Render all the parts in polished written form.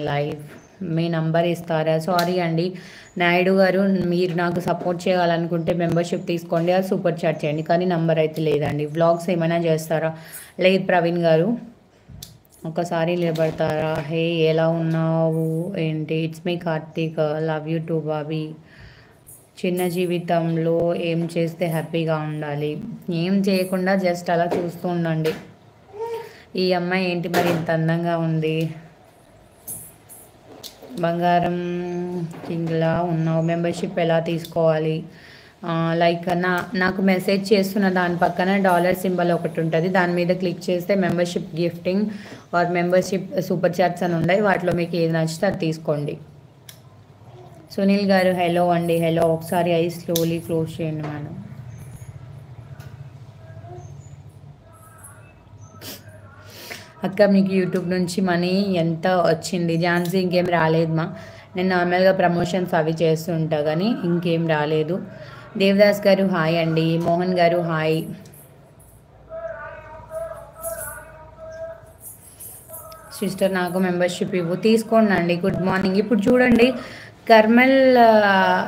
Live మీ number ఇస్తారా? Sorry అండి నాయుడు గారు, మీరు నాకు సపోర్ట్ చేయాలనుకుంటే మెంబర్షిప్ తీసుకోండి, అది సూపర్ చాట్ చేయండి, కానీ నంబర్ అయితే లేదండి. వ్లాగ్స్ ఏమైనా చేస్తారా? లేదు ప్రవీణ్ గారు, ఒకసారి నిలబడతారా? హే ఎలా ఉన్నావు ఏంటి? It's me Karthik, love you two Bobby. చిన్న జీవితంలో ఏం చేస్తే హ్యాపీగా ఉండాలి? ఏం చేయకుండా జస్ట్ అలా చూస్తూ ఉండండి. ఈ అమ్మాయి ఏంటి మరి ఇంత అందంగా ఉంది? బంగారం కింగ్లా ఉన్నావు. మెంబర్షిప్ ఎలా తీసుకోవాలి? లైక్ నాకు మెసేజ్ చేస్తున్న దాని పక్కన డాలర్ సింబల్ ఒకటి ఉంటుంది, దాని మీద క్లిక్ చేస్తే membership gifting or membership super chats అని ఉన్నాయి, వాటిలో మీకు ఏది నచ్చితే అది తీసుకోండి. సునీల్ గారు హలో అండి. హలో, ఒకసారి ఐ స్లోలీ క్లోజ్ చేయండి మేడం. అక్క మీకు యూట్యూబ్ నుంచి మనీ ఎంత వచ్చింది? ఝాన్సీ ఇంకేం రాలేదు మా, నేను నార్మల్గా ప్రమోషన్స్ అవి చేస్తూ ఉంటా కానీ ఇంకేం రాలేదు. దేవదాస్ గారు హాయ్ అండి. మోహన్ గారు హాయ్. సిస్టర్ నాకు మెంబర్షిప్ ఇవ్వు. తీసుకోండి అండి. Good morning. ఇప్పుడు చూడండి కర్మల్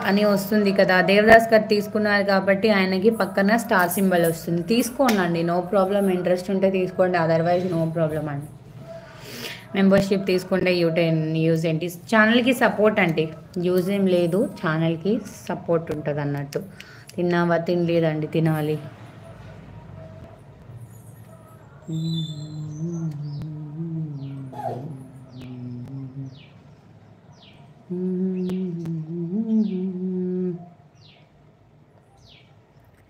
అని వస్తుంది కదా, దేవదాస్ గారు తీసుకున్నారు కాబట్టి ఆయనకి పక్కన స్టార్ సింబల్ వస్తుంది. తీసుకోండి అండి, నో ప్రాబ్లం. ఇంట్రెస్ట్ ఉంటే తీసుకోండి, అదర్వైజ్ నో ప్రాబ్లం అండి. మెంబర్షిప్ తీసుకుంటే యూజ్ ఏంటి? ఛానల్కి సపోర్ట్ అండి, యూజ్ ఏం లేదు, ఛానల్కి సపోర్ట్ ఉంటుంది అన్నట్టు. తిన్నావా? తినలేదండి, తినాలి.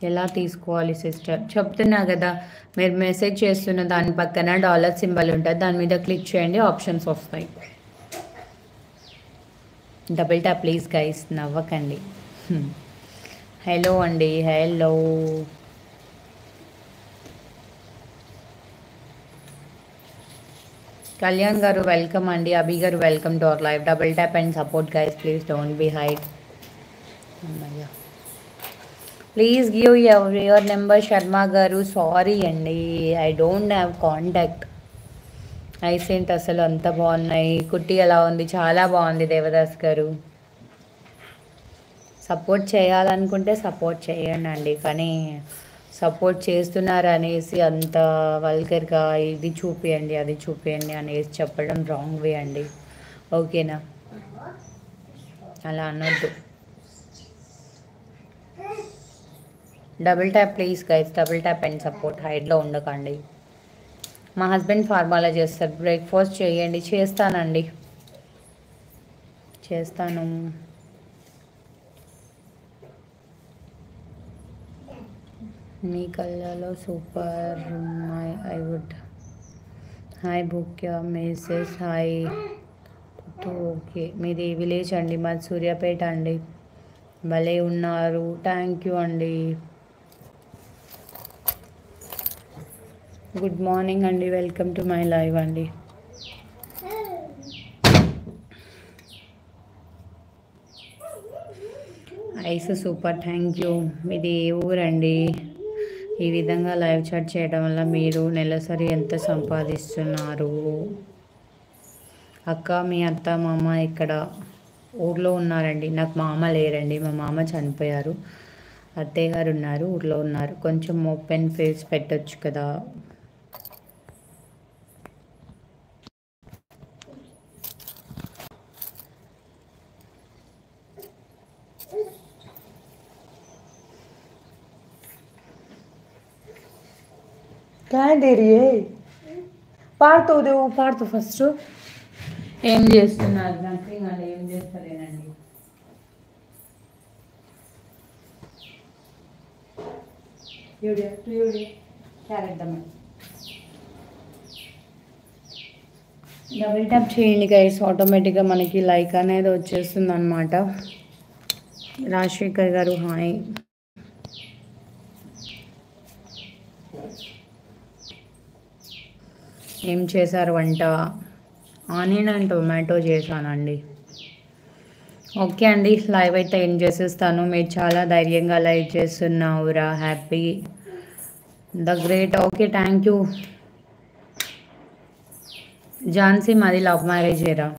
ఎలా తీసుకోవాలి సిస్టర్? చెప్తున్నా కదా, మీరు మెసేజ్ చేస్తున్న దాని పక్కన డాలర్ సింబల్ ఉంటుంది, దాని మీద క్లిక్ చేయండి, ఆప్షన్స్ వస్తాయి. డబుల్ ట్యాప్ ప్లీజ్ గైస్, నవ్వకండి. హలో అండి. హలో కళ్యాణ్ గారు వెల్కమ్ అండి. అభి గారు welcome to our live. Double tap and support guys, please don't be hide. Please give your number Sharma గారు. సారీ అండి, ఐ డోంట్ హ్యావ్ కాంటాక్ట్. ఐసెంట్ అసలు అంత బాగున్నాయి. కుట్టి ఎలా ఉంది? చాలా బాగుంది దేవదాస్ గారు. సపోర్ట్ చేయాలనుకుంటే సపోర్ట్ చేయండి అండి, కానీ సపోర్ట్ చేస్తున్నారు అనేసి అంత వల్గర్గా ఇది చూపియండి అది చూపియండి అనేసి చెప్పడం రాంగ్ వే అండి, ఓకేనా? అలా అనొద్దు. Double tap please guys, double tap and support. హైడ్లో ఉండకండి. మా హస్బెండ్ ఫార్మాలా చేస్తారు. బ్రేక్ఫాస్ట్ చేయండి. చేస్తానండి, చేస్తాను. మీ కళ్ళలో సూపర్ ఉన్నాయి. I would hi book message hi. Okay, మీది ఏ విలేజ్ అండి? మాది సూర్యాపేట అండి. భలే ఉన్నారు, థ్యాంక్ యూ అండి. గుడ్ మార్నింగ్ అండి, వెల్కమ్ టు మై లైవ్ అండి. Eyes super, thank you. మీది ఏ ఊరండి? ఈ విధంగా లైవ్ చాట్ చేయడం వల్ల మీరు నెలసరి ఎంత సంపాదిస్తున్నారు? అక్క మీ అత్త మామ ఇక్కడ ఊర్లో ఉన్నారండి. నాకు మామ లేరండి, మా మామ చనిపోయారు. అత్తయ్య గారు ఉన్నారు, ఊర్లో ఉన్నారు. కొంచెం ఓపెన్ ఫేస్ పెట్టొచ్చు కదా. పాడుతూ ఫస్ట్. ఏం చేస్తున్నారు? నథింగ్ అండి, ఏం చేస్తలేనండి. డబుల్ ట్యాప్ చేయండి గైస్, ఆటోమేటిక్గా మనకి లైక్ అనేది వచ్చేస్తుంది అనమాట. రాజశేఖర్ గారు హాయ్. ఏం చేశారు వంట? ఆనియన్ అండ్ టొమాటో చేశానండి. ఓకే అండి, లైవ్ అయితే ఏం చేసేస్తాను. మీరు చాలా ధైర్యంగా లైవ్ చేస్తున్నావురా, happy the great. Okay, thank you. Jhansi మాది లవ్ మ్యారేజేరా?